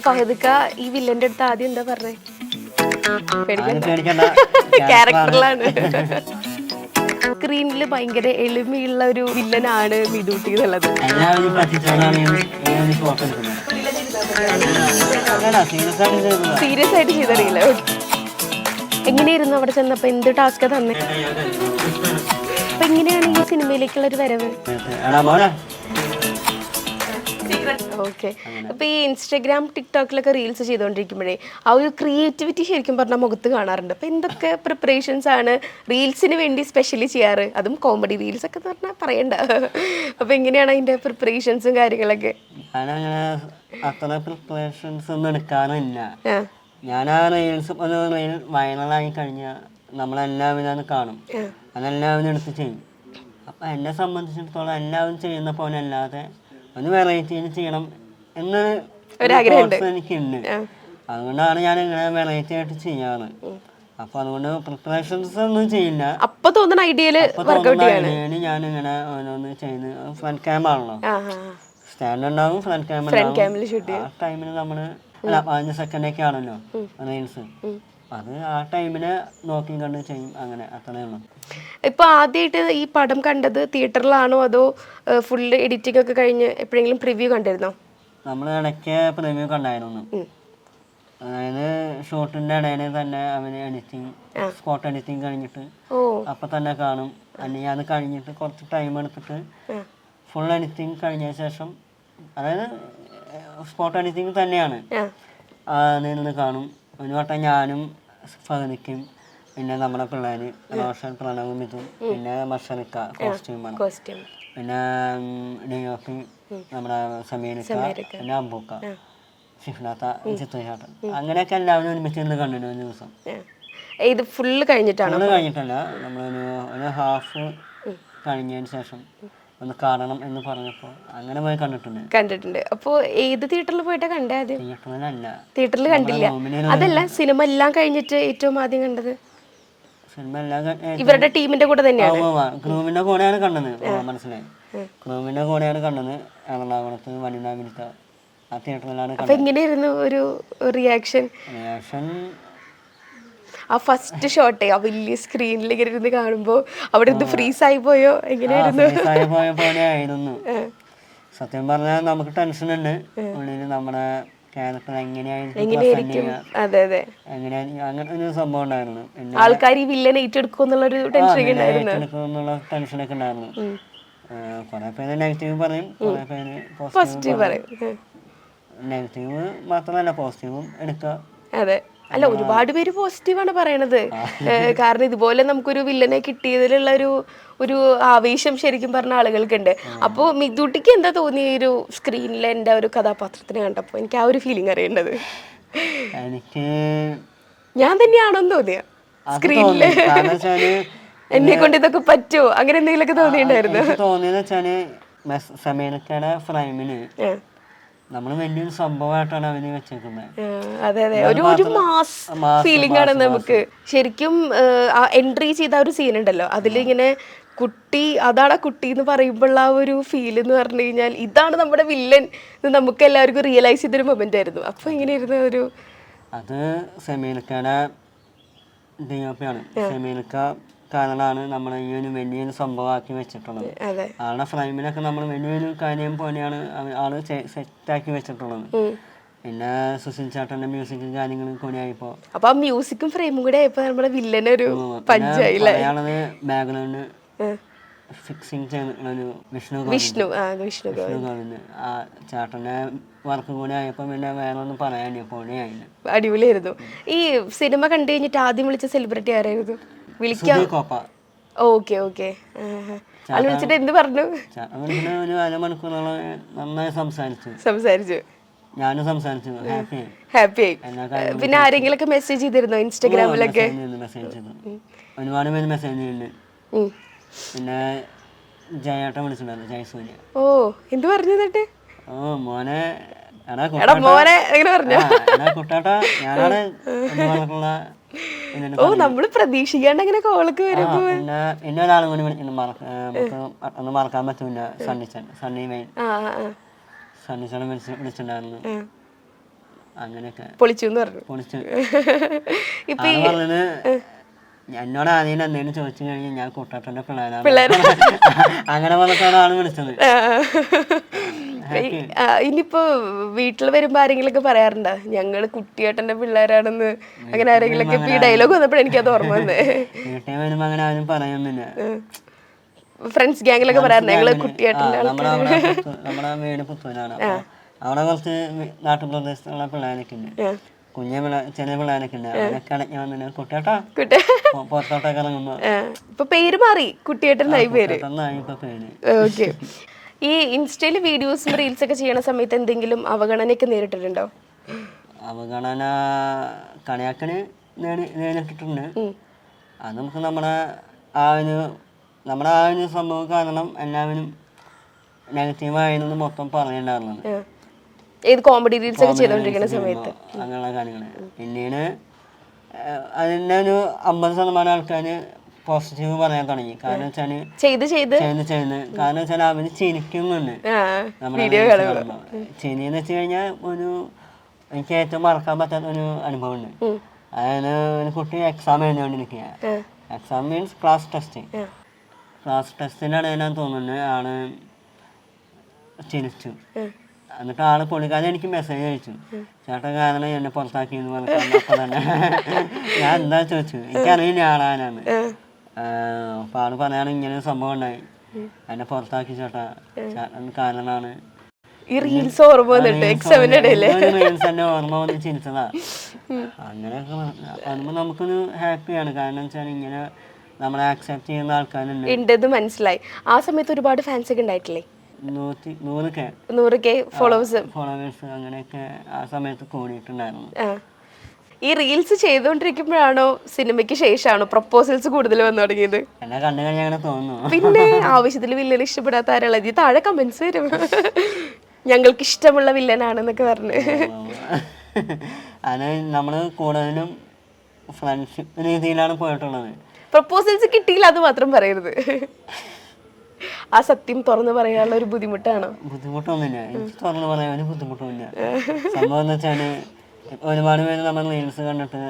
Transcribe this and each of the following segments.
ഫഹദ്ക്ക ഈ വില്ലന്റെ അടുത്ത് ആദ്യം എന്താ പറഞ്ഞേ? ക്യാരക്ടറിലാണ്. സ്ക്രീനിൽ ഭയങ്കര എളിമയുള്ള ഒരു വില്ലനാണ് മിതുട്ടി എന്നുള്ളത്. സീരിയസ് ആയിട്ട് ചെയ്തറിയില്ല. എങ്ങനെയായിരുന്നു അവിടെ ചെന്നപ്പോ? എന്ത് ടാസ്ക് തന്നെ? അപ്പൊ എങ്ങനെയാണ് ഈ സിനിമയിലേക്കുള്ള ഒരു വരവ്? ഓക്കെ. അപ്പൊ ഈ ഇൻസ്റ്റഗ്രാം ടിക്ടോക്കിലൊക്കെ റീൽസ് ചെയ്തുകൊണ്ടിരിക്കുമ്പോഴേ ആ ഒരു ക്രിയേറ്റിവിറ്റി ശരിക്കും പറഞ്ഞാൽ മുഖത്ത് കാണാറുണ്ട്. അപ്പൊ എന്തൊക്കെ പ്രിപ്പറേഷൻസ് ആണ് റീൽസിന് വേണ്ടി സ്പെഷ്യലി ചെയ്യാറ്? അതും കോമഡി റീൽസ് ഒക്കെ പറഞ്ഞാൽ പറയണ്ട. അപ്പൊ എങ്ങനെയാണ് അതിന്റെ പ്രിപ്പറേഷൻസും കാര്യങ്ങളൊക്കെ? അത്ര പ്രിപ്പറേഷൻസ് ഒന്നും എടുക്കാറില്ല. ഞാൻ ആ റീൽസ് വൈറലായി കഴിഞ്ഞാൽ നമ്മളെല്ലാവരും അത് കാണും, അതെല്ലാവരും എടുത്ത് ചെയ്യും. അപ്പം എന്നെ സംബന്ധിച്ചിടത്തോളം എല്ലാവരും ചെയ്യുന്ന പോലെ അല്ലാതെ ഒന്ന് വെറൈറ്റിയിൽ ചെയ്യണം എന്ന് എനിക്കുണ്ട്. അതുകൊണ്ടാണ് ഞാൻ ഇങ്ങനെ വെറൈറ്റി ആയിട്ട് ചെയ്യാറ്. അപ്പൊ അതുകൊണ്ട് പ്രിപ്പറേഷൻസ് ഒന്നും ചെയ്യില്ല. അപ്പൊ തോന്നുന്ന ഐഡിയയില് ഞാനിങ്ങനെ ഓരോന്ന് ചെയ്ത് ഫ്രണ്ട് ക്യാം ആണല്ലോ, സ്റ്റാൻഡ് ഉണ്ടാവും, ഫ്രണ്ട് ക്യാം ആ ടൈമിൽ നമ്മള് 15 സെക്കൻഡൊക്കെ ആണല്ലോ റീൽസ്, അത് ആ ടൈമിന് നോക്കി കണ്ട് ചെയ്യും. അങ്ങനെ അത്രേ ഉള്ളൂ. ഇപ്പൊ ആദ്യമായിട്ട് ഈ പടം കണ്ടത് തിയേറ്ററിലാണോ അതോ ഫുള്ള് എഡിറ്റിംഗ് ഒക്കെ കഴിഞ്ഞ് എപ്പോഴെങ്കിലും പ്രിവ്യൂ കണ്ടിരുന്നോ? നമ്മൾ ഇടയ്ക്ക് പ്രിവ്യൂ കണ്ടായിരുന്നു. അതായത് ഷൂട്ടിന്റെ ഇടയിൽ തന്നെ അവന് എഡിറ്റിംഗ്, സ്പോട്ട് എഡിറ്റിംഗ് കഴിഞ്ഞിട്ട് അപ്പൊ തന്നെ കാണും. അല്ലെങ്കിൽ അത് കഴിഞ്ഞിട്ട് കുറച്ച് ടൈം എടുത്തിട്ട് ഫുൾ എഡിറ്റിംഗ് കഴിഞ്ഞ ശേഷം, അതായത് സ്പോട്ട് എഡിറ്റിംഗ് തന്നെയാണ്, നിന്ന് കാണും. ഒരു വട്ടം ഞാനും ഫഹദിക്കും പിന്നെ നമ്മുടെ പിള്ളേര് റോഷൻ, പ്രണവും, ഇതും, പിന്നെ മഷറിക്ക കോസ്റ്റ്യൂമാണ്, പിന്നെ ഡിയോപ്പി നമ്മുടെ സമീനിക്ക, പിന്നെ അമ്പൂക്ക, ഷിഫ്നാത്ത, ചിത്രചാട്ടൻ, അങ്ങനെയൊക്കെ എല്ലാവരും ഒരുമിച്ചിരുന്ന് കണ്ടിരുന്നു ഒരു ദിവസം. ഇത് ഫുള്ള് കഴിഞ്ഞിട്ടാണ്? ഫുള്ള് കഴിഞ്ഞിട്ടല്ല, നമ്മളൊരു ഹാഫ് കഴിഞ്ഞതിന് ശേഷം ഒന്ന് കാണണം എന്ന് പറഞ്ഞപ്പോൾ അങ്ങനെ പോയി കണ്ടിട്ടുണ്ട്. അപ്പൊ ഏത് തിയേറ്ററിൽ പോയിട്ടാ കണ്ടേ? ആദ്യം തിയേറ്ററിൽ കണ്ടില്ല. തിയേറ്ററിൽ അതല്ല, സിനിമ എല്ലാം കഴിഞ്ഞിട്ട് ഏറ്റവും ആദ്യം കണ്ടത് സിനിമ എല്ലാം ഇവരുടെ ടീമിന്റെ കൂടെ തന്നെയാണ്? ക്രൂവിന്റെ കൂടെയാണ് കണ്ടത്. മനസ്സിലായി, ക്രൂവിന്റെ കൂടെയാണ് കണ്ടത്. എറണാകുളത്ത് വനിതാമിനിത്ത ആ തിയേറ്ററിലാണ്. അപ്പൊ എങ്ങനെയായിരുന്നു ഒരു റിയാക്ഷൻ? ആ ഫസ്റ്റ് ഷോട്ടെ ആ വലിയ സ്ക്രീനിൽ ഇങ്ങനെ ഇരുന്ന് കാണുമ്പോ അവിടെ ഇരുന്ന് ഫ്രീസ് ആയി പോയോ? എങ്ങനെയായിരുന്നു? സത്യം പറഞ്ഞാൽ നമുക്ക് ടെൻഷൻ ഉണ്ട് ഉള്ളില്, നമ്മുടെ ക്യാരക്ടർ എങ്ങനെയായിരിക്കും, അങ്ങനെ ഒരു സംഭവം ഉണ്ടായിരുന്നു. ആൾക്കാർ ഈ വില്ലൻ ഏറ്റെടുക്കുമെന്നുള്ളൊരു ടെൻഷനൊക്കെ ഉണ്ടായിരുന്നു. കുറെ പേര് നെഗറ്റീവ് പറയും, കുറെ പേര് പോസിറ്റീവ് പറയും. നെഗറ്റീവ് മാത്രമല്ല പോസിറ്റീവും എടുക്കുക. അതെ, അല്ല ഒരുപാട് പേര് പോസിറ്റീവാണ് പറയണത്. കാരണം ഇതുപോലെ നമുക്കൊരു വില്ലനെ കിട്ടിയതിലുള്ള ഒരു ആവേശം ശരിക്കും പറഞ്ഞ ആളുകൾക്കുണ്ട്. അപ്പോൾ മിതുട്ടിക്ക് എന്താ തോന്നി ഈ ഒരു സ്ക്രീനിൽ എൻ്റെ ഒരു കഥാപാത്രത്തിനെ കണ്ടപ്പോൾ? എനിക്ക് ആ ഒരു ഫീലിംഗ് അറിയേണ്ടത്. എനിക്ക് ഞാൻ തന്നെയാണോന്ന് തോന്നിയ സ്ക്രീനില് എന്നെ കൊണ്ട് ഇതൊക്കെ പറ്റുമോ, അങ്ങനെ എന്തെങ്കിലുമൊക്കെ തോന്നിയിട്ടുണ്ടായിരുന്നു? തോന്നിയെന്ന് വെച്ചാല് സമീനക്കയുടെ ഫ്രെയിമിന് നമ്മള് വലിയൊരു സംഭവമായിട്ടാണ് അവന് വെച്ചേക്കുന്നത്. അതെ അതെ, ഒരു മാസ് ഫീലിംഗ് ആണ് നമുക്ക്. ശരിക്കും ആ എൻട്രി ചെയ്ത ഒരു സീൻ ഉണ്ടല്ലോ, അതിലിങ്ങനെ കുട്ടി, അതാണ് ആ കുട്ടി എന്ന് പറയുമ്പോൾ ആ ഒരു ഫീൽ എന്ന് പറഞ്ഞു കഴിഞ്ഞാൽ ഇതാണ് നമ്മുടെ വില്ലൻ എന്ന് നമുക്ക് എല്ലാവർക്കും റിയലൈസ് ചെയ്തൊരു മൊമെന്റ് ആയിരുന്നു. അപ്പൊ എങ്ങനെയായിരുന്നു ഒരു? അത് സെമീനക്കയുടെ ഡിഒപിയാണ്. സെമീനക്ക കാരണമാണ് നമ്മൾ ഈ ഒരു വലിയൊരു സംഭവമാക്കി വെച്ചിട്ടുള്ളത്. ആളുടെ ഫ്രെയിമിലൊക്കെ നമ്മൾ വലിയൊരു കാര്യം പോലെയാണ് ആള് സെറ്റാക്കി വെച്ചിട്ടുള്ളത്. പിന്നെ സുശീൽ ചേട്ടന്റെ മ്യൂസിക്കും കാര്യങ്ങളും കൂടി ആയപ്പോ, അപ്പൊ ആ മ്യൂസിക്കും ഫ്രെയിമും കൂടെ ആയപ്പോ നമ്മുടെ വില്ലനൊരു പഞ്ചായില്ലേ? ബാക്ക്ഗ്രൗണ്ട് ഫിക്സിങ് ചെയ്യുന്ന വിഷ്ണു ഗോവിന്ദ്, ആ ചേട്ടന്റെ വർക്ക് കൂടി ആയപ്പോ പിന്നെ വേറെ ഒന്നും പറയാനില്ല, പൊളിയായില്ല, അടിപൊളിയായിരുന്നു. ഈ സിനിമ കണ്ടു കഴിഞ്ഞിട്ട് ആദ്യം വിളിച്ച സെലിബ്രിറ്റി ആരായിരുന്നു? വിളിക്കാം. Okay okay. അത് വിളിച്ചിട്ട് എന്ത് പറഞ്ഞു? ഒരു അരമണിക്കൂറോളം നന്നായി സംസാരിച്ചു. ഞാനും സംസാരിച്ചു, ഹാപ്പി ആയി. പിന്നെ ആരെങ്കിലും ഒക്കെ മെസ്സേജ് ചെയ്തിരുന്നോ ഇൻസ്റ്റാഗ്രാമിലൊക്കെ? ഒരുപാട് പേര് മെസ്സേജ് ചെയ്യുന്നുണ്ട്. പിന്നെ ജയേട്ടൻ വിളിച്ചിട്ടുണ്ടായിരുന്നു, ജയസൂര്യ. ഓ, എന്ത് പറഞ്ഞു എന്നിട്ട്? മോനെ കുട്ടാട്ടാ, ഞാനാണ് നമ്മള് പ്രതീക്ഷിക്കാണ്ട് അങ്ങനെ കോളൊക്കെ വരുമ്പോ. പിന്നെ ഒരാളും കൂടി ഒന്ന് മറക്കാൻ പറ്റൂല, സണ്ണിച്ചൻ വിളിച്ചിട്ടുണ്ടായിരുന്നു. അങ്ങനെയൊക്കെ പൊളിച്ചു എന്ന് പറഞ്ഞു. പൊളിച്ചു. ഇപ്പൊ അത് പറഞ്ഞത് എന്നോട് ആദ്യം എന്തെങ്കിലും ചോദിച്ചു കഴിഞ്ഞാൽ ഞാൻ കുട്ടേട്ടൻ്റെ പിള്ളേരാണ് അങ്ങനെ പറഞ്ഞിട്ടാണ് ആള് വിളിച്ചത്. ഇനിയിപ്പോ വീട്ടിൽ വരുമ്പോ ആരെങ്കിലും പറയാറുണ്ടോ ഞങ്ങള് കുട്ടിയേട്ടന്റെ പിള്ളേരാണെന്ന്? അങ്ങനെ ആരെങ്കിലും ഇപ്പൊ ഈ ഡയലോഗ് വന്നപ്പോഴും എനിക്കത് ഓർമ്മ വന്നേ. വീട്ടിൽ വരുമ്പോ അങ്ങനെ ആരും പറയുന്നില്ല. ഫ്രണ്ട്സ് ഗ്യാങ്ങിലൊക്കെ പറയാറുണ്ട് ഞങ്ങള് കുട്ടിയേട്ടന്റെ. നമ്മുടെ വീട് പുത്തൂരാണ്. അവിടെ കുറച്ച് നാട്ടുപ്രദേശത്തുള്ള പിള്ളേരൊക്കെ ഉണ്ട്, ചെറിയ പിള്ളേരൊക്കെ ഉണ്ട്. അവരൊക്കെ അടഞ്ഞ വന്നിട്ട് കുട്ടിയേട്ടാ പുറത്തോട്ടൊക്കെ ഇറങ്ങുമ്പോ ഇപ്പൊ പേര് മാറി, കുട്ടിയേട്ടനായി പേര്. ഇപ്പൊ പേര്. ഓക്കെ. ഈ ഇൻസ്റ്റയില് വീഡിയോസും റീൽസ് ഒക്കെ ചെയ്യണ സമയത്ത് എന്തെങ്കിലും അവഗണനയൊക്കെ നേരിട്ടിട്ടുണ്ടോ? അവഗണന കളിയാക്കല് നേരിട്ടിട്ടുണ്ട്. അത് നമുക്ക് നമ്മുടെ ആ ഒരു സംഭവം കാരണം എല്ലാവരും നെഗറ്റീവായിരുന്നു മൊത്തം പറയണ്ടായിരുന്നത്. ഏത് കോമഡി റീൽസ് ഒക്കെ ചെയ്തോണ്ടിരിക്കുന്ന സമയത്ത് അങ്ങനെയുള്ള കാര്യങ്ങള്. പിന്നീട് അതിൻ്റെ ഒരു 50% ആൾക്കാര് പോസിറ്റീവ് പറയാൻ തുടങ്ങി. കാരണം വെച്ചാല് കാരണം വെച്ചാൽ അവര് ചിരിക്കുന്നുണ്ട് നമ്മുടെ ചിരിന്ന് വെച്ച് കഴിഞ്ഞാൽ എനിക്ക് ഏറ്റവും മറക്കാൻ പറ്റാത്ത ഒരു അനുഭവം ഉണ്ട്. അതായത് ഒരു കുട്ടി എക്സാം എഴുതിക്കൊണ്ടിരിക്കുക. എക്സാം മീൻസ് ക്ലാസ് ടെസ്റ്റിൻ്റെ ഇടയിലാന്ന് തോന്നുന്നത് ആള് ചിരിച്ചു. എന്നിട്ട് ആള് പുള്ളിക്കാരൻ എനിക്ക് മെസ്സേജ് അയച്ചു, ചേട്ടൻ കാരണം എന്നെ പുറത്താക്കിയെന്ന് പറഞ്ഞപ്പോൾ തന്നെ ഞാൻ എന്താ ചോദിച്ചു, എനിക്കറിയില്ല ആളാനാന്ന്. അപ്പൊ ആള് പറയാണ് ഇങ്ങനെ ഒരു സംഭവം ഉണ്ടായി, എന്നെ പുറത്താക്കി ചേട്ടാ, ചേട്ടൻ കാരണമാണ്. റീൽസ് തന്നെ ഓർമ്മ വന്ന് ചിരിച്ചതാ. അങ്ങനെയൊക്കെ പറയുമ്പോ നമുക്കൊരു ഹാപ്പിയാണ്. കാരണം വെച്ചാൽ ഇങ്ങനെ നമ്മളെ ആക്സെപ്റ്റ് ചെയ്യുന്ന ആൾക്കാരുണ്ട്. മനസ്സിലായി. ആ സമയത്ത് ഒരുപാട് ഫാൻസ് ഒക്കെ ഉണ്ടായിട്ടില്ലേ? 100K ഫോളോവേഴ്സ് അങ്ങനെയൊക്കെ ആ സമയത്ത് കൂടിയിട്ടുണ്ടായിരുന്നു. ഈ റീൽസ് ചെയ്തോണ്ടിരിക്കുമ്പോഴാണോ സിനിമയ്ക്ക് ശേഷമാണോ പ്രപ്പോസൽസ് കൂടുതൽ വന്നു തുടങ്ങിയത്? എന്നെ കണ്ടു കഴിഞ്ഞാൽ അങ്ങനെ തോന്നുന്നു. പിന്നെ ആവശ്യത്തിൽ വില്ലനെ ഇഷ്ടപ്പെടാത്ത ആരുള്ളത്? താഴെ കമന്റ്സ് വരും, ഞങ്ങൾക്ക് ഇഷ്ടമുള്ള വില്ലനാണെന്നൊക്കെ പറഞ്ഞു. അത് നമ്മള് കൂടുതലും ഫ്രണ്ട്ഷിപ്പ് രീതിയിലാണ് പോയിട്ടുള്ളത്. പ്രപ്പോസൽസ് കിട്ടിയില്ല അത് മാത്രം പറയരുത്. ആ സത്യം തുറന്നു പറയാനുള്ള ഒരു ബുദ്ധിമുട്ടാണോ? ബുദ്ധിമുട്ടൊന്നുമില്ല, എനിക്ക് തുറന്നു പറയാൻ ഒരു ബുദ്ധിമുട്ടൊന്നുമില്ല. സംഭവം എന്ന് വെച്ചാല് ഒരുപാട് പേര് നമ്മൾ റീൽസ് കണ്ടിട്ട്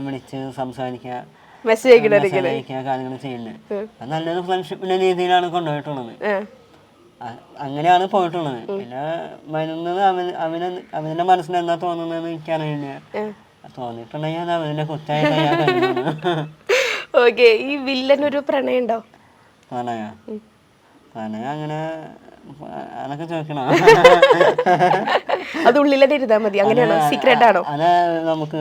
വിളിച്ച് സംസാരിക്കുക, മെസ്സേജ് അയക്കുക, കാര്യങ്ങൾ ചെയ്യുന്നത്. അത് നല്ലൊരു ഫ്രണ്ട്ഷിപ്പിന്റെ രീതിയിലാണ് കൊണ്ടുപോയിട്ടുള്ളത്. അങ്ങനെയാണ് പോയിട്ടുള്ളത്. പിന്നെ വരുന്നത് അവന്റെ മനസ്സിൽ എന്താ തോന്നുന്നതെന്ന് എനിക്കറിയില്ല. തോന്നിയിട്ടുണ്ടെങ്കിൽ അത് അവന്റെ കുറ്റായിട്ട് ഞാൻ കരുതുന്നു. ഓക്കെ. ഈ വില്ലൻ ഒരു പ്രണയം ഉണ്ടോ? പ്രണയം അങ്ങനെ അതൊക്കെ ചോദിക്കണോ? അത് ഉള്ളിലെ ഇരുന്നാ മതി. അങ്ങനെയാണോ? സീക്രട്ട് ആണോ? അത് നമുക്ക്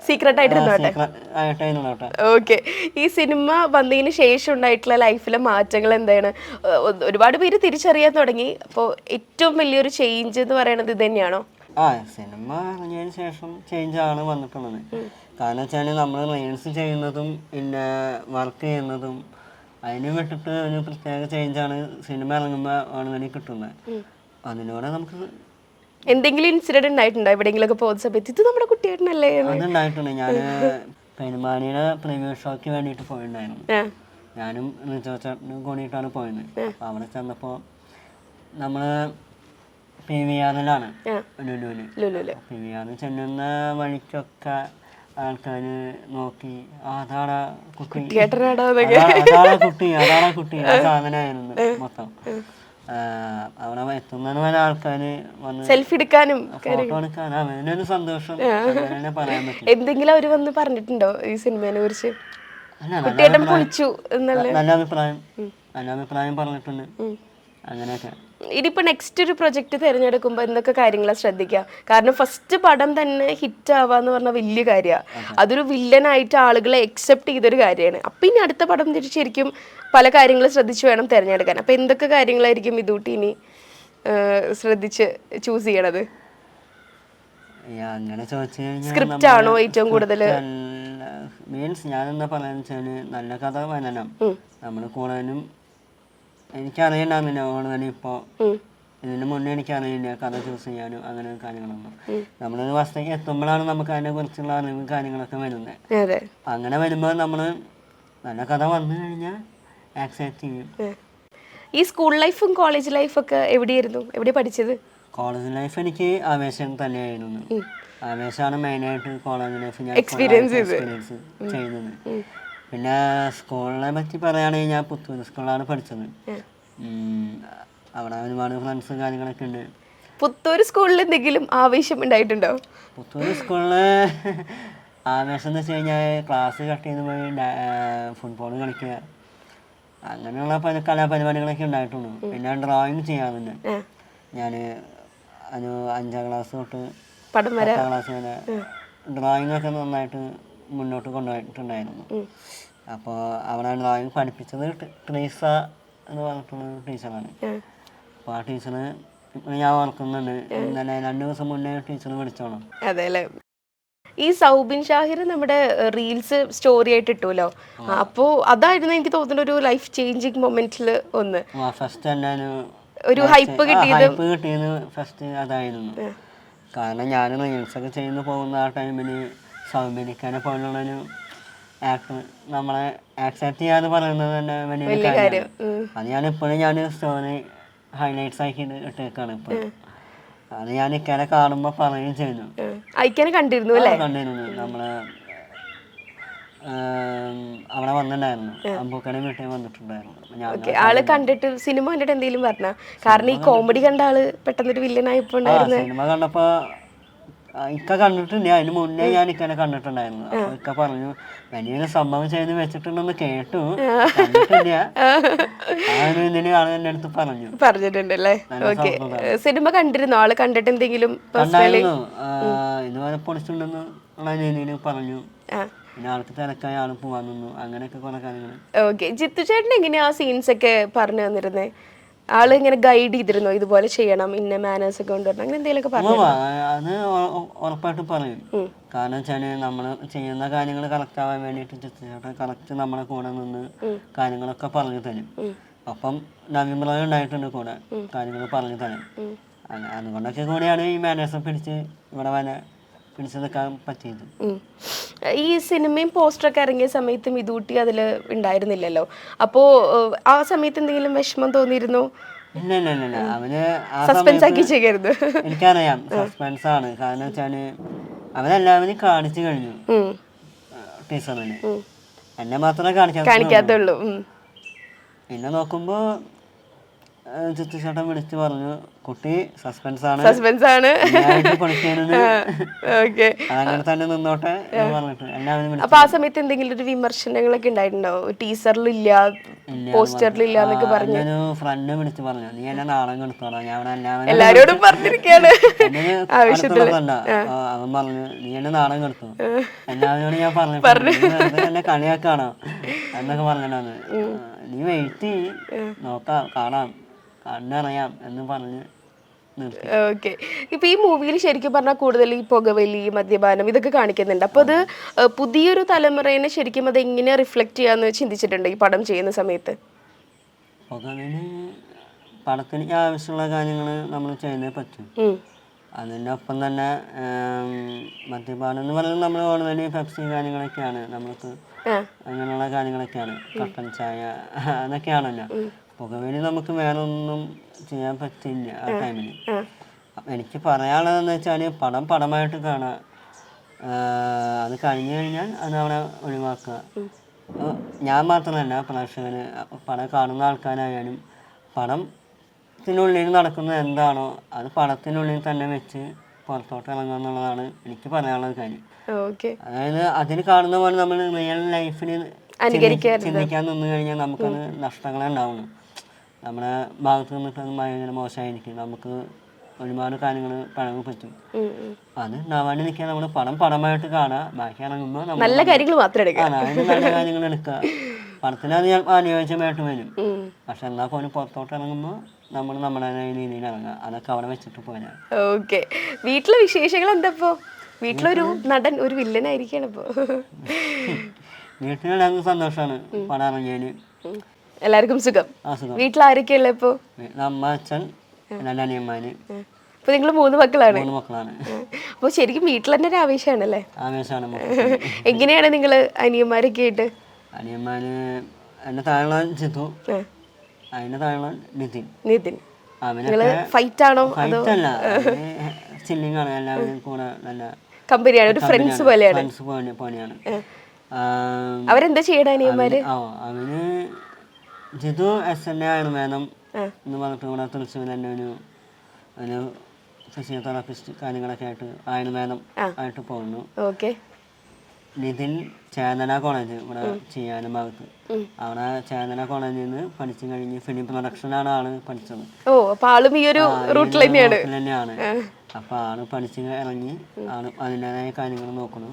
സീക്രട്ട് ആയിട്ടിരുന്നോട്ടെ. ഓക്കെ. ഈ സിനിമ വന്നതിന് ശേഷം ഉണ്ടായിട്ടുള്ള ലൈഫിലെ മാറ്റങ്ങൾ എന്താണ്? ഒരുപാട് പേര് തിരിച്ചറിയാൻ തുടങ്ങി. അപ്പോൾ ഏറ്റവും വലിയൊരു ചേഞ്ച് എന്ന് പറയുന്നത് ഇത് തന്നെയാണോ? സിനിമ ഇറങ്ങിയതിന് ശേഷം ചേഞ്ച് ആണ് വന്നിട്ടുള്ളത്. കാരണം വെച്ചാൽ നമ്മൾ റീൽസ് ചെയ്യുന്നതും പിന്നെ വർക്ക് ചെയ്യുന്നതും അതിന് വിട്ടിട്ട് ഒരു പ്രത്യേക ചേഞ്ചാണ് സിനിമ ഇറങ്ങുമ്പോൾ ഓൺലൈനിൽ കിട്ടുന്നത്. അതിലൂടെ നമുക്ക് എന്തെങ്കിലും ഇൻസിഡന്റ് ഉണ്ടായിട്ടുണ്ടോ എവിടെയെങ്കിലും ഒക്കെ പോകുന്ന സമയത്ത് ഇത് നമ്മുടെ കുട്ടിയേട്ടനല്ലേ? അതുണ്ടായിട്ടുണ്ട്. ഞാൻ പെരുമാനിയുടെ പ്രീമിയർ ഷോയ്ക്ക് വേണ്ടിയിട്ട് പോയിട്ടുണ്ടായിരുന്നു. ഞാനും ചേട്ടനും കൂടിയിട്ടാണ് പോയത്. അപ്പോൾ അവിടെ ചെന്നപ്പോൾ നമ്മള് PVR ലുലുവില് PVR ചെല്ലുന്ന വഴിക്കൊക്കെ ആൾക്കാര് നോക്കി അതാടാ കുട്ടി ആ സാധനമായിരുന്നു മൊത്തം. അവിടെ എത്തുന്നതിന് വരെ ആൾക്കാര് വന്ന് സെൽഫി എടുക്കാനും ഫോട്ടോ എടുക്കാനും അവനൊരു സന്തോഷം പറയാൻ പറ്റും. എന്തെങ്കിലും അവര് വന്ന് പറഞ്ഞിട്ടുണ്ടോ ഈ സിനിമയെ കുറിച്ച്? നല്ല അഭിപ്രായം പറഞ്ഞിട്ടുണ്ട്. അങ്ങനെയൊക്കെ. ഇനിയിപ്പോൾ നെക്സ്റ്റ് ഒരു പ്രൊജക്റ്റ് തിരഞ്ഞെടുക്കുമ്പോൾ എന്തൊക്കെ കാര്യങ്ങളാണ് ശ്രദ്ധിക്കുക? കാരണം ഫസ്റ്റ് പടം തന്നെ ഹിറ്റ് ആവാന്ന് പറഞ്ഞാൽ വലിയ കാര്യമാണ്. അതൊരു വില്ലനായിട്ട് ആളുകളെ അക്സെപ്റ്റ് ചെയ്തൊരു കാര്യമാണ്. അപ്പം ഇനി അടുത്ത പടം ശരിക്കും പല കാര്യങ്ങളും ശ്രദ്ധിച്ച് വേണം തിരഞ്ഞെടുക്കാൻ. അപ്പം എന്തൊക്കെ കാര്യങ്ങളായിരിക്കും ഇതൂട്ടി ഇനി ശ്രദ്ധിച്ച് ചൂസ് ചെയ്യണത്? അങ്ങനെ ചോദിച്ചു കഴിഞ്ഞാൽ സ്ക്രിപ്റ്റ് ആണോ ഏറ്റവും കൂടുതൽ? മീൻസ് ഞാനെന്താ പറയാന്ന് വെച്ചാൽ നല്ല കഥ വരണം. നമ്മൾ കൂടുതലും എനിക്കറിയണ്ടായിരുന്നില്ല ഓൺലൈനിൽ ഇപ്പോൾ ഇതിന് മുന്നേ എനിക്കറിയില്ല കഥ ചൂസ് ചെയ്യാനും അങ്ങനെ കാര്യങ്ങളൊന്നും. നമ്മളൊരു വസ്തുക്ക് എത്തുമ്പോഴാണ് നമുക്ക് അതിനെ കുറിച്ചുള്ള അറിവും കാര്യങ്ങളൊക്കെ വരുന്നത്. അങ്ങനെ വരുമ്പോൾ നമ്മൾ നല്ല കഥ വന്നു കഴിഞ്ഞാൽ ആക്സെപ്റ്റ് ചെയ്യും. ഈ സ്കൂൾ ലൈഫും കോളേജ് ലൈഫൊക്കെ എവിടെയായിരുന്നു? എവിടെ പഠിച്ചത്? കോളേജ് ലൈഫ് എനിക്ക് ആവേശം തന്നെയായിരുന്നു. ആവേശമാണ് മെയിനായിട്ട് കോളേജ് ലൈഫ് ഞാൻ എക്സ്പീരിയൻസ് ചെയ്യുന്നത്. പിന്നെ സ്കൂളിനെ പറ്റി പറയുകയാണെങ്കിൽ ഞാൻ പുത്തൂർ സ്കൂളിലാണ് പഠിച്ചത്. അവിടെ ഒരുപാട് ഫ്രണ്ട്സ് കാര്യങ്ങളൊക്കെ ഉണ്ട്. പുത്തൂർ സ്കൂളിൽ എന്തെങ്കിലും ആവേശം ഉണ്ടായിട്ടുണ്ടോ? പുത്തൂർ സ്കൂളിൽ ആവേശം എന്ന് വെച്ച് കഴിഞ്ഞാൽ ക്ലാസ് കട്ട് ചെയ്ത് പോയി ഫുട്ബോൾ കളിക്കുക, അങ്ങനെയുള്ള പല കലാപരിപാടികളൊക്കെ ഉണ്ടായിട്ടുള്ളൂ. പിന്നെ ഡ്രോയിങ് ചെയ്യാറുണ്ട്. ഞാൻ ഒരു 5ാം ക്ലാസ് തൊട്ട് 10ാം ക്ലാസ് വരെ ഡ്രോയിങ് ഒക്കെ നന്നായിട്ട് മുന്നോട്ട് കൊണ്ടുപോയിട്ടുണ്ടായിരുന്നു. അപ്പോൾ അവിടെ ഡ്രോയിങ് പഠിപ്പിച്ചത് ട്രീസ എന്ന് പറഞ്ഞിട്ടുള്ള ടീച്ചറാണ്. അപ്പോൾ ആ ടീച്ചറ് ഞാൻ ഓർക്കുന്നുണ്ട്, ഇന്നലെ 2 ദിവസം മുന്നേ ടീച്ചർ വിളിച്ചോളാം. അതെ അല്ലേ. ഈ സൗബിൻ ഷാഹിർ നമ്മുടെ റീൽസ് സ്റ്റോറി ആയിട്ട് ഇട്ടുമല്ലോ, അപ്പോൾ അതായിരുന്നു എനിക്ക് തോന്നുന്ന ഒരു ലൈഫ് ചേഞ്ചിങ് മൊമെന്റിൽ ഒന്ന്. ഫസ്റ്റ് തന്നെ ഒരു ഹൈപ്പ് കിട്ടിയത് ഫസ്റ്റ് അതായിരുന്നു. കാരണം ഞാൻ റീൽസൊക്കെ ചെയ്യുന്ന പോകുന്ന ആ ടൈമിൽ സൗബിനിക്കാനെ പോലുള്ളൊരു ആക്ടർ നമ്മളെ ആക്സെപ്റ്റ് ചെയ്യാന്ന് പറയുന്നത് തന്നെ വലിയ കാര്യം. അത് ഞാൻ സ്റ്റോറി ഹൈലൈറ്റ്സ് ആക്കി ഇട്ടേക്കാണ് ഇപ്പോൾ. അത് ഞാൻ ഇക്കാനെ കാണുമ്പോൾ പറയുകയും ചെയ്യുന്നു. കണ്ടിരുന്നു. നമ്മള് അവിടെ വന്നിട്ടുണ്ടായിരുന്നു, അമ്പൂക്കടെ വീട്ടിൽ വന്നിട്ടുണ്ടായിരുന്നു. ആള് കണ്ടിട്ട് സിനിമ കണ്ടിട്ട് എന്തെങ്കിലും പറഞ്ഞ? കാരണം ഈ കോമഡി കണ്ട ആള് പെട്ടെന്നൊരു വില്ലനായപ്പോ സിനിമ കണ്ടപ്പോ ഇക്ക കണ്ടിട്ടുണ്ട്. അതിന് മുന്നേ ഞാൻ ഇക്കനെ കണ്ടിട്ടുണ്ടായിരുന്നു. അപ്പൊ ഇക്ക പറഞ്ഞു വലിയൊരു സംഭവം ചെയ്ത് വെച്ചിട്ടുണ്ടെന്ന് കേട്ടു, കണ്ടിട്ടില്ല. എന്റെ അടുത്ത് പറഞ്ഞിട്ടുണ്ടല്ലേ. സിനിമ കണ്ടിരുന്നോ? ആള് കണ്ടിട്ട് എന്തെങ്കിലും ഇതുവരെ പൊളിച്ചിട്ടുണ്ടെന്ന് ഉള്ള രീതിയിൽ പറഞ്ഞു. പിന്നെ ആൾക്ക് തിരക്കായി ആള് പോവാൻ നിന്നു, അങ്ങനെയൊക്കെ കുറെ കാര്യങ്ങൾ. ഓക്കെ, ജിത്തു ചേട്ടൻ എങ്ങനെയാ സീൻസ് ഒക്കെ പറഞ്ഞു തന്നിരുന്നേ? ആള് ഇങ്ങനെ ഗൈഡ് ചെയ്തിരുന്നോ, ഇതുപോലെ ചെയ്യണം, ഇന്ന മാനേഴ്സ് ഒക്കെ കൊണ്ടുവരണം, അങ്ങനെ എന്തെങ്കിലുമൊക്കെ പറഞ്ഞു? അത് ഉറപ്പായിട്ടും പറയും. കാരണം വെച്ചാല് നമ്മള് ചെയ്യുന്ന കാര്യങ്ങൾ കറക്റ്റ് ആവാൻ വേണ്ടിയിട്ട് ജിത്തു ചേട്ടൻ കറക്റ്റ് നമ്മളെ കൂടെ നിന്ന് കാര്യങ്ങളൊക്കെ പറഞ്ഞു തരും. അപ്പം നവീൻ ഉണ്ടായിട്ടുണ്ട് കൂടെ കാര്യങ്ങൾ പറഞ്ഞു തരും. അതുകൊണ്ടൊക്കെ കൂടിയാണ് ഈ മാനേഴ്സ് പിടിച്ച് ഇവിടെ വരെ പിടിച്ചു നിൽക്കാൻ പറ്റിയത്. ഈ സിനിമയും പോസ്റ്ററൊക്കെ ഇറങ്ങിയ സമയത്ത് മിതൂട്ടി അതിൽ ഉണ്ടായിരുന്നില്ലല്ലോ, അപ്പോ ആ സമയത്ത് എന്തെങ്കിലും വിഷമം തോന്നിയിരുന്നോ? ഇല്ല, അവന് സസ്പെൻസ് ആക്കി ചെയ്യരുത്. എനിക്കറിയാം സസ്പെൻസ് ആണ്. കാരണം വെച്ചാല് അവനെല്ലാവരും കാണിച്ചു കഴിഞ്ഞു ടീച്ചറിന്, എന്നെ മാത്രമേ കാണിക്കാത്തുള്ളൂ. പിന്നെ നോക്കുമ്പോ ജിത്തു ചേട്ടൻ വിളിച്ചു പറഞ്ഞു, കുട്ടി സസ്പെൻസ് ആണ്. അങ്ങനെ തന്നെ നിന്നോട്ടെ പറഞ്ഞിട്ട് എല്ലാവരും. അപ്പൊ ആ സമയത്ത് എന്തെങ്കിലും ഒരു വിമർശനങ്ങളൊക്കെ ഉണ്ടായിട്ടുണ്ടോ? ടീച്ചറിലില്ല, പോസ്റ്ററിലില്ല എന്നൊക്കെ പറഞ്ഞു. ഫ്രണ്ട് വിളിച്ചു പറഞ്ഞു, നീ എന്നെ നാളെ കെടുത്തോളാം, ഞാൻ എല്ലാരോടും പറഞ്ഞിരിക്കുകയാണ്. അവൻ പറഞ്ഞു, നീ എന്നെ നാളെ കെടുത്തു. എല്ലാവരോടും ഞാൻ പറഞ്ഞു എന്നെ കളിയാക്കാണോ എന്നൊക്കെ പറഞ്ഞിട്ടാണ്. നീ വെയിറ്റ് നോക്കാം, കാണാം, കണ്ടറിയാം എന്ന് പറഞ്ഞ്. ഓക്കെ, ഇപ്പൊ ഈ മൂവിയിൽ ശരിക്കും പറഞ്ഞാൽ കൂടുതൽ ഈ പുകവലി, മദ്യപാനം ഇതൊക്കെ കാണിക്കുന്നുണ്ട്. അപ്പൊ അത് പുതിയൊരു തലമുറയെ ശരിക്കും അത് എങ്ങനെ റിഫ്ലക്ട് ചെയ്യാന്ന് ചിന്തിച്ചിട്ടുണ്ട് ഈ പടം ചെയ്യുന്ന സമയത്ത്? പുകവലി പടത്തിന് ആവശ്യമുള്ള കാര്യങ്ങൾ നമ്മൾ ചെയ്യുന്നേ പറ്റും. അതിൻ്റെ ഒപ്പം തന്നെ മദ്യപാനം എന്ന് പറയുന്നത് നമ്മൾ ഓൾറെഡി പെപ്സി കാര്യങ്ങളൊക്കെയാണ് നമ്മൾക്ക്, അങ്ങനെയുള്ള കാര്യങ്ങളൊക്കെയാണ്, കട്ടൻ ചായ അതൊക്കെയാണല്ലോ. പുകവലി നമുക്ക് വേറെ ഒന്നും ചെയ്യാൻ പറ്റില്ല ആ ടൈമിൽ. എനിക്ക് പറയാനുള്ളതെന്ന് വെച്ചാൽ പടമായിട്ട് കാണാം, അത് കഴിഞ്ഞു കഴിഞ്ഞാൽ അത് അവിടെ ഒഴിവാക്കുക. ഞാൻ മാത്രമല്ല, പ്രേക്ഷകന് പടം കാണുന്ന ആൾക്കാരായാലും പടത്തിനുള്ളിൽ നടക്കുന്നത് എന്താണോ അത് പടത്തിനുള്ളിൽ തന്നെ വെച്ച് പുറത്തോട്ട് ഇറങ്ങുക എന്നുള്ളതാണ് എനിക്ക് പറയാനുള്ള കാര്യം. അതായത് അതിൽ കാണുന്ന പോലെ നമ്മൾ റിയൽ ലൈഫിൽ ചിന്തിക്കാൻ നിന്ന് കഴിഞ്ഞാൽ നമുക്കത് നഷ്ടങ്ങളെ ഉണ്ടാവുന്നു. നമ്മുടെ ഭാഗത്ത് നിന്നിട്ട് അത് ഭയങ്കര മോശമായിരിക്കും, നമുക്ക് ഒരുപാട് കാര്യങ്ങൾ പഴങ്ങി പറ്റും. അത് ഉണ്ടാവാണ്ട് നിൽക്കാൻ നമ്മൾ പടമായിട്ട് കാണുക, ബാക്കി ഇറങ്ങുമ്പോൾ നല്ല കാര്യങ്ങൾ മാത്രം നല്ല കാര്യങ്ങൾ എടുക്കുക. പടത്തിന് അത് അനുയോജ്യമായിട്ട് വരും, പക്ഷെ എന്നാൽ പോലും പുറത്തോട്ട് ഇറങ്ങുമ്പോൾ നമ്മൾ നമ്മുടെ രീതിയിൽ ഇറങ്ങുക, അതൊക്കെ അവിടെ വെച്ചിട്ട് പോരാ. ഓക്കെ, വീട്ടിലെ വിശേഷങ്ങൾ എന്താ? ഇപ്പോ വീട്ടിലൊരു നടൻ ഒരു വില്ലനായിരിക്കാണ് ഇപ്പോ. വീട്ടിലെല്ലാവർക്കും സന്തോഷമാണ് പടം ഇറങ്ങിയതിന്. എല്ലാവർക്കും സുഖം? വീട്ടിൽ ആരൊക്കെയുള്ള ഇപ്പോ? അമ്മ, അച്ഛൻ, രണ്ട് അനിയന്മാര്. അപ്പൊ നിങ്ങൾ 3 മക്കളാണ്? 3 മക്കളാണ്. അപ്പൊ ശരിക്കും വീട്ടിൽ തന്നെ ഒരു ആവേശമാണല്ലേ? ആവേശമാണ്. എങ്ങനെയാണ് നിങ്ങള് അനിയന്മാരൊക്കെ ആയിട്ട്? അനിയന്മാര് എന്റെ താഴെ ജിത്തു, അതിന്റെ താഴെ നിതിൻ. അവനൊക്കെ ഫൈറ്റ് ആണോ ഫൈറ്റല്ല, ചില്ലിങ് ആണ്. എല്ലാവരും കൂടെ നല്ല കമ്പനിയാണ്, ഒരു ഫ്രണ്ട്സ് പോലെയാണ്. ഫ്രണ്ട്സ് പോലെയാണ്. അവരെന്താ ചെയ്യണ അനിയന്മാര്? അവന് ജിതു SNA ആയുർവേദം എന്ന് പറഞ്ഞിട്ട് ഇവിടെ തൃശ്ശൂർ തന്നെ ഒരു ഫിസിയോതെറാപ്പിസ്റ്റ് കാര്യങ്ങളൊക്കെ ആയിട്ട് ആയുർവേദം ആയിട്ട് പോകുന്നു. ഓക്കെ. നിതിൻ ചേതന കോളേജ് ഇവിടെ ചെയ്യാനും ഭാഗത്ത്, അവിടെ ചേതന കോളേജിൽ നിന്ന് പഠിച്ചു കഴിഞ്ഞ് ഫിലിം പ്രൊഡക്ഷനാണ് ആള് പഠിച്ചത്. ഓ, അപ്പൊ ആളും ഈ ഒരു റൂട്ടിൽ തന്നെയാണ്. അപ്പൊ ആള് പഠിച്ച് ഇറങ്ങി ആള് അതിൻ്റെതായ കാര്യങ്ങൾ നോക്കണം.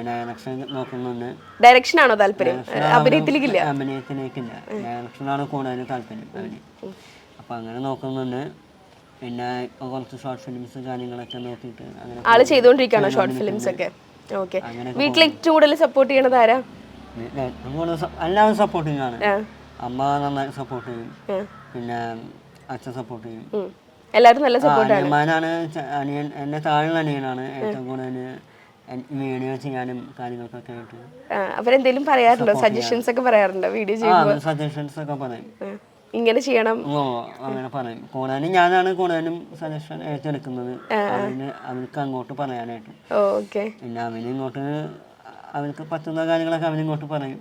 ഡയറക്ഷൻ നോക്കുന്നുണ്ട്. ഡയറക്ഷൻ ആണോ താല്പര്യം? അഭിനയത്തിലേക്കില്ല. അഭിനയത്തിലേക്കില്ല, ഡയറക്ഷനാണ് കൂടുതൽ താല്പര്യം അവന്. അപ്പൊ അങ്ങനെ നോക്കുന്നുണ്ട്. പിന്നെ കുറച്ച് ഷോർട്ട് ഫിലിംസ് കാര്യങ്ങളൊക്കെ നോക്കിയിട്ട് അങ്ങനെ ആള് ചെയ്തോണ്ടിരിക്കുകയാണോ ഷോർട്ട് ഫിലിംസ് ഒക്കെ? ഓക്കെ. വീട്ടിൽ ഏറ്റവും കൂടുതൽ സപ്പോർട്ട് ചെയ്യണത് ആരാ? എല്ലാവരും സപ്പോർട്ടിങ് ആണ്. അമ്മ നന്നായി സപ്പോർട്ട് ചെയ്യും, പിന്നെ അച്ഛൻ സപ്പോർട്ട് ചെയ്യും. എല്ലാവരും നല്ല സപ്പോർട്ടാണ്. അനിയന്മാരാണ്, എന്നെ താഴെയുള്ള അനിയനാണ് ഏറ്റവും കൂടുതൽ വീഡിയോ ചെയ്യാനും കാര്യങ്ങൾക്കൊക്കെ ആയിട്ട്. അവരെന്തെങ്കിലും പറയാറുണ്ടോ? സജഷൻസ് ഒക്കെ പറയാറുണ്ടോ വീഡിയോ ചെയ്യുമ്പോൾ? സജഷൻസ് ഒക്കെ പറയും, ഇങ്ങനെ ചെയ്യണം. അങ്ങനെ പറയും. കൂടുതലും ഞാനാണ് കൂടുതലും സജഷൻ ഏറ്റെടുക്കുന്നത് അവർക്ക് അങ്ങോട്ട് പറയാനായിട്ട്. പിന്നെ അവനിങ്ങോട്ട് അവർക്ക് പറ്റുന്ന കാര്യങ്ങളൊക്കെ അവനിങ്ങോട്ട് പറയും.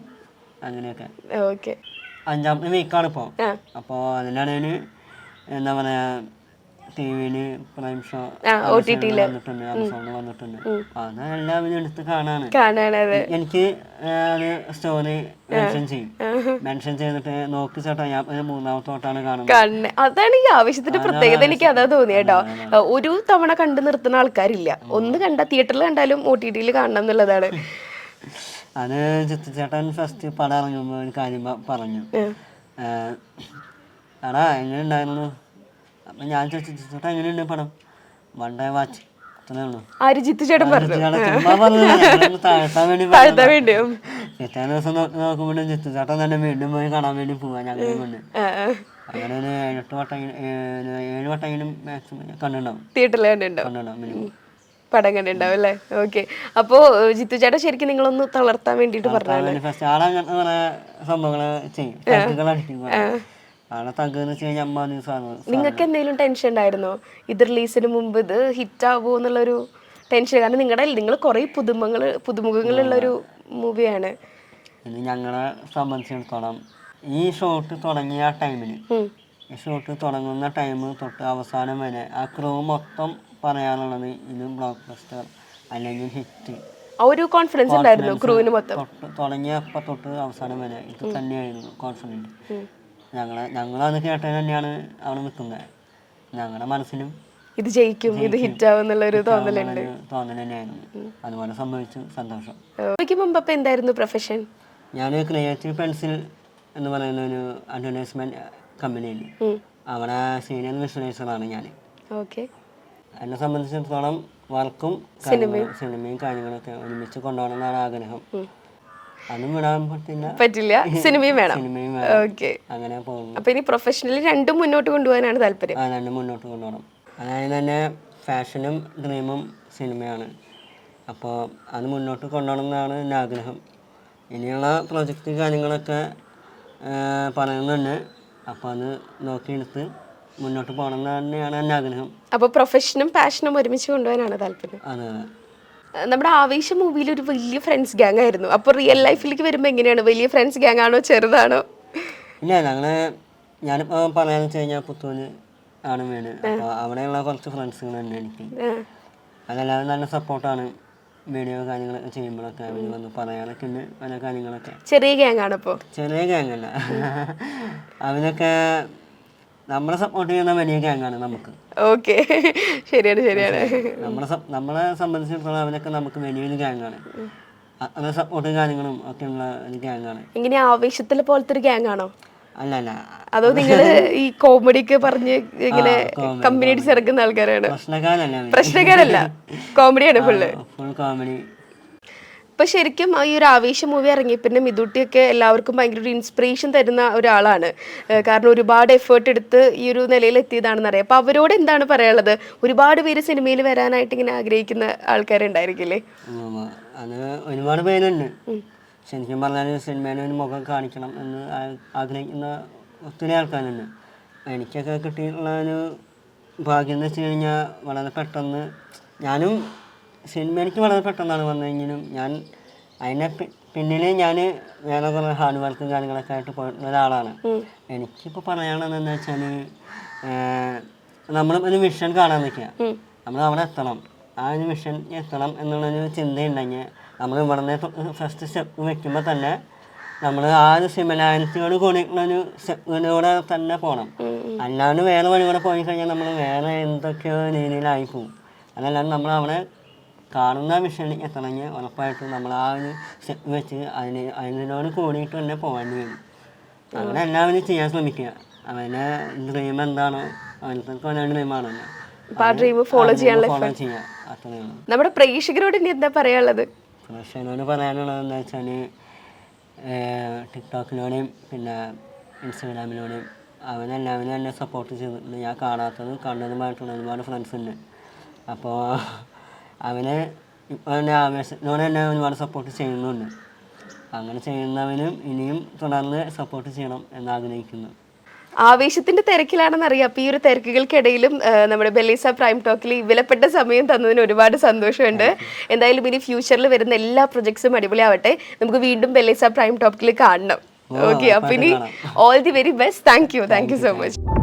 അങ്ങനെയൊക്കെ. 5ാമത്തെ വീക്കാണ് ഇപ്പോൾ. അപ്പോൾ അതിനാണ് എന്താ പറയാ, ടിവിയില് പ്രൈം ഷോ വന്നിട്ടുണ്ട്, ആമസോണിൽ വന്നിട്ടുണ്ട്. അതെല്ലാം എടുത്ത് കാണാണ്. എനിക്ക് സ്റ്റോറി മെൻഷൻ ചെയ്തിട്ട് നോക്കി ചേട്ടാ ഞാൻ 3ാമത്തെ തൊട്ടാണ് കാണുന്നത്. അതാണ് ഈ ആവശ്യത്തിന്റെ പ്രത്യേകത. എനിക്ക് അതാ തോന്നിയേട്ടോ. ഒരു തവണ കണ്ടു നിർത്തുന്ന ആൾക്കാരില്ല. ഒന്ന് കണ്ട തിയേറ്ററിൽ കണ്ടാലും OTT കാണണം എന്നുള്ളതാണ്. അത് ജിത്തു ചേട്ടൻ ഫസ്റ്റ് പടം ഇറങ്ങുമ്പോൾ ഒരു കാര്യം പറഞ്ഞു, എടാ എങ്ങനെ ഉണ്ടായിരുന്നു? അപ്പൊ ഞാൻ ചോദിച്ചു, ജിത്തുചേട്ടാ എങ്ങനെയുണ്ട് പടം? 1 day watch, അത്രേ ഉള്ളൂ. താഴ്ത്താൻ വേണ്ടി. പിറ്റേ ദിവസം നോക്കുമ്പോൾ ജിത്തുചേട്ടൻ തന്നെ വീണ്ടും പോയി കാണാൻ വേണ്ടി പോവാ ഞങ്ങളെ കൊണ്ട്. അങ്ങനെ ഒരു 7 വട്ടമെങ്കിലും മാക്സിമം കണ്ടിട്ടുണ്ടാവും, തിയേറ്ററിൽ കണ്ടിട്ടുണ്ടാവും, പടം കണ്ടിട്ടുണ്ടാവും അല്ലേ? ഓക്കെ. അപ്പോ ജിത്തു ചേട്ടാ ശരിക്കും നിങ്ങളൊന്ന് തളർത്താൻ വേണ്ടിട്ട് പറഞ്ഞു. ഫസ്റ്റ് ആളങ്ങനെ കുറെ സംഭവങ്ങള് ചെയ്യും. നിങ്ങൾക്ക് എന്തെങ്കിലും ടെൻഷൻ ഉണ്ടായിരുന്നോ ഇത് റിലീസിന് മുമ്പ്? ഇത് ഹിറ്റ് ആവോ എന്നുള്ളൊരു ടെൻഷൻ? കാരണം നിങ്ങൾ കുറെ പുതുമുഖങ്ങളുള്ള ഒരു മൂവിയാണ്. ഞങ്ങളെ സംബന്ധിച്ചിടത്തോളം ഈ ഷോട്ട് തുടങ്ങിയ ടൈമിന്, ഈ ഷോട്ട് തുടങ്ങുന്ന ടൈം തൊട്ട് അവസാനം വരെ ആ ക്രൂ മൊത്തം പറയാനുള്ളത് ഇത് ബ്ലോക്ക് ബസ്റ്റർ അല്ലെങ്കിൽ ഹിറ്റ്. ഒരു കോൺഫിഡൻസ് ഉണ്ടായിരുന്നു ക്രൂവിന് മൊത്തം. തുടങ്ങിയപ്പോൾ തൊട്ട് അവസാനം വരെ ഇത് തന്നെയായിരുന്നു കോൺഫിഡൻറ്റ്. ഞങ്ങളത് കേട്ടത് തന്നെയാണ് അവിടെ നിൽക്കുന്നത്. ഞങ്ങളുടെ മനസ്സിലും ഇത് ജയിക്കും, ഇത് ഹിറ്റ് ആവും എന്നുള്ളൊരു തോന്നൽ തന്നെയായിരുന്നു. അതുപോലെ സംഭവിച്ചു, സന്തോഷം. മുമ്പ് അപ്പം എന്തായിരുന്നു പ്രൊഫഷൻ? ഞാൻ ക്രിയേറ്റീവ് പെൻസിൽ എന്ന് പറയുന്ന ഒരു അഡ്വർടൈസ്മെന്റ് കമ്പനിയിൽ അവിടെ സീനിയർ വിഷ്വലൈസറാണ് ഞാൻ. എന്നെ സംബന്ധിച്ചിടത്തോളം വർക്കും സിനിമയും കാര്യങ്ങളൊക്കെ ഒരുമിച്ച് കൊണ്ടുപോകണമെന്നാണ് ആഗ്രഹം. അതും വിടാൻ പറ്റില്ല, സിനിമയും വേണം. അങ്ങനെ പോകുന്നു. അപ്പൊ ഇനി പ്രൊഫഷണലി രണ്ടും മുന്നോട്ട് കൊണ്ടുപോകാനാണ് താല്പര്യം? രണ്ടും മുന്നോട്ട് കൊണ്ടുപോകണം. അതായത് തന്നെ ഫാഷനും ഡ്രീമും സിനിമയാണ്. അപ്പോൾ അത് മുന്നോട്ട് കൊണ്ടുപോകണം എന്നാണ് എൻ്റെ ആഗ്രഹം. ഇനിയുള്ള പ്രൊജക്റ്റ് കാര്യങ്ങളൊക്കെ പറയുന്നുണ്ട്. അപ്പോൾ അത് നോക്കിയെടുത്ത് മുന്നോട്ട് പോകണം എന്ന് തന്നെയാണ് എൻ്റെ ആഗ്രഹം. അപ്പോൾ പ്രൊഫഷനും പാഷനും ഒരുമിച്ച് കൊണ്ടുപോകാനാണ് താല്പര്യം? അതെ. നമ്മുടെ ആവേശം മൂവിയിൽ ഒരു വലിയ ഫ്രണ്ട്സ് ഗ്യാങ് ആയിരുന്നു. അപ്പോൾ റിയൽ ലൈഫിലേക്ക് വരുമ്പോൾ എങ്ങനെയാണ്? വലിയ ഫ്രണ്ട്സ് ഗ്യാങ് ആണോ ചെറുതാണോ? ഇല്ല, ഞാനിപ്പോൾ പറയാന്ന് വെച്ച് കഴിഞ്ഞാൽ പുത്തൂര് ആണ് വീട്. അപ്പോൾ അവിടെയുള്ള കുറച്ച് ഫ്രണ്ട്സുകളുണ്ട് എനിക്ക്. അതെല്ലാവരും നല്ല സപ്പോർട്ടാണ്. വീഡിയോ കാര്യങ്ങളൊക്കെ ചെയ്യുമ്പോഴൊക്കെ അവർ വന്ന് പറയാനൊക്കെ ഉണ്ട് പല കാര്യങ്ങളൊക്കെ. ചെറിയ ഗ്യാങ് ആണ്? അപ്പോൾ ചെറിയ ഗ്യാങ് അല്ല, അവനൊക്കെ നമ്മളെ സപ്പോർട്ട് ചെയ്യുന്ന വലിയ ഗ്യാങ്ങാണ് നമുക്ക്. ശരിയാണ്. നമ്മളെ സംബന്ധിച്ചിടത്തോളം അവനൊക്കെ നമുക്ക് വലിയൊരു ഗ്യാങ്ങാണ്. അങ്ങനെ സപ്പോർട്ടും കാര്യങ്ങളും ഒക്കെ ഉള്ള ഒരു ഗ്യാങ്ങാണ്. ഇങ്ങനെ ആവേശത്തിലെ പോലത്തെ ഒരു ഗ്യാങ് ആണോ? അല്ല. അതോ നിങ്ങൾ ഈ കോമഡി ഒക്കെ പറഞ്ഞ് ഇങ്ങനെ കമ്പനി അടിച്ച് ഇറക്കുന്ന ആൾക്കാരാണ്? പ്രശ്നക്കാരല്ല, കോമഡിയാണ് ഫുൾ കോമഡി. ഇപ്പൊ ശരിക്കും ഈ ഒരു ആവേശം മൂവി ഇറങ്ങി പിന്നെ മിതുട്ടിയൊക്കെ എല്ലാവർക്കും ഭയങ്കര ഒരു ഇൻസ്പിറേഷൻ തരുന്ന ഒരാളാണ്. കാരണം ഒരുപാട് എഫേർട്ട് എടുത്ത് ഈ ഒരു നിലയിൽ എത്തിയതാണെന്ന് അറിയാം. അപ്പൊ അവരോട് എന്താണ് പറയാനുള്ളത്? ഒരുപാട് പേര് സിനിമയിൽ വരാനായിട്ട് ഇങ്ങനെ ആഗ്രഹിക്കുന്ന ആൾക്കാരുണ്ടായിരിക്കില്ലേ? അത് ഒരുപാട് പേരുണ്ട്. ശരിക്കും പറഞ്ഞാൽ സിനിമയിൽ ഒരു മുഖം കാണിക്കണം എന്ന് ആഗ്രഹിക്കുന്ന ഒത്തിരി ആൾക്കാരുണ്ട്. എനിക്കൊക്കെ കിട്ടിയിട്ടുള്ള ഒരു ഭാഗ്യം എന്ന് വെച്ച് കഴിഞ്ഞാൽ വളരെ പെട്ടെന്ന് ഞാനും സിനിമ എനിക്ക് വളരെ പെട്ടെന്നാണ് വന്നെങ്കിലും ഞാൻ അതിനെ പിന്നിൽ ഞാൻ വേറെ കുറേ ഹാർഡ് വർക്കും കാര്യങ്ങളൊക്കെ ആയിട്ട് പോയിട്ടുള്ള ഒരാളാണ്. എനിക്കിപ്പോൾ പറയാനുള്ളതെന്ന് വെച്ചാൽ നമ്മൾ ഒരു മിഷൻ കാണാൻ നിൽക്കുക, നമ്മൾ അവിടെ എത്തണം, ആ ഒരു മിഷൻ എത്തണം എന്നുള്ളൊരു ചിന്തയുണ്ടെങ്കിൽ നമ്മൾ ഇവിടുന്ന് ഫസ്റ്റ് സ്റ്റെപ്പ് വെക്കുമ്പോൾ തന്നെ നമ്മൾ ആ ഒരു സിമിലാരിറ്റിയോട് കൂടിയിട്ടുള്ളൊരു സ്റ്റെപ്പിലൂടെ തന്നെ പോകണം. അല്ലാണ്ട് വേറെ വഴി കൂടെ പോയി കഴിഞ്ഞാൽ നമ്മൾ വേറെ എന്തൊക്കെയോ രീതിയിലായി പോകും. അതല്ലാണ്ട് നമ്മൾ അവിടെ കാണുന്ന മിഷനിൽ എത്തണമെങ്കിൽ ഉറപ്പായിട്ടും നമ്മൾ ആ ഒരു സ്റ്റെപ്പ് വെച്ച് അതിനോട് കൂടിയിട്ട് തന്നെ പോകേണ്ടി വരും. അങ്ങനെ എല്ലാവരും ചെയ്യാൻ ശ്രമിക്കുക. അവൻ്റെ ഡ്രീം എന്താണോ അവനക്ക് അവൻ്റെ ഡ്രീമാണല്ലോ, ഫോളോ ചെയ്യാൻ ചെയ്യുക. അത്രയാണ് നമ്മുടെ പ്രേക്ഷകരോട് ഇനി എന്താ പറയാനുള്ളത്? പ്രേക്ഷകരോട് പറയാനുള്ളത് എന്താ വെച്ചാൽ ടിക്ടോക്കിലൂടെയും പിന്നെ ഇൻസ്റ്റാഗ്രാമിലൂടെയും അവനെല്ലാവരും എന്നെ സപ്പോർട്ട് ചെയ്തിട്ടുണ്ട്. ഞാൻ കാണാത്തതും കണ്ടതുമായിട്ടുള്ള ഒരുപാട് ഫ്രണ്ട്സ് ഉണ്ട്. അപ്പോൾ അവനെ ഇപ്പോൾ എൻ്റെ ആവേശത്തിനോട് എന്നെ ഒരുപാട് സപ്പോർട്ട് ചെയ്യുന്നുണ്ട്. അങ്ങനെ ചെയ്യുന്നവനും ഇനിയും തുടർന്ന് സപ്പോർട്ട് ചെയ്യണം എന്നാഗ്രഹിക്കുന്നു. ആവേശത്തിന്റെ തിരക്കിലാണെന്നറിയാം. അപ്പോൾ ഈ ഒരു തിരക്കുകൾക്കിടയിലും നമ്മുടെ ബെല്ലീസ പ്രൈം ടോക്കിൽ വിലപ്പെട്ട സമയം തന്നതിന് ഒരുപാട് സന്തോഷമുണ്ട്. എന്തായാലും ഇനി ഫ്യൂച്ചറിൽ വരുന്ന എല്ലാ പ്രൊജക്ട്സും അടിപൊളിയാവട്ടെ. നമുക്ക് വീണ്ടും ബെല്ലീസ പ്രൈം ടോക്കിൽ കാണണം. ഓക്കെ, അപ്പോൾ ഇനി all the very best. Thank you so much.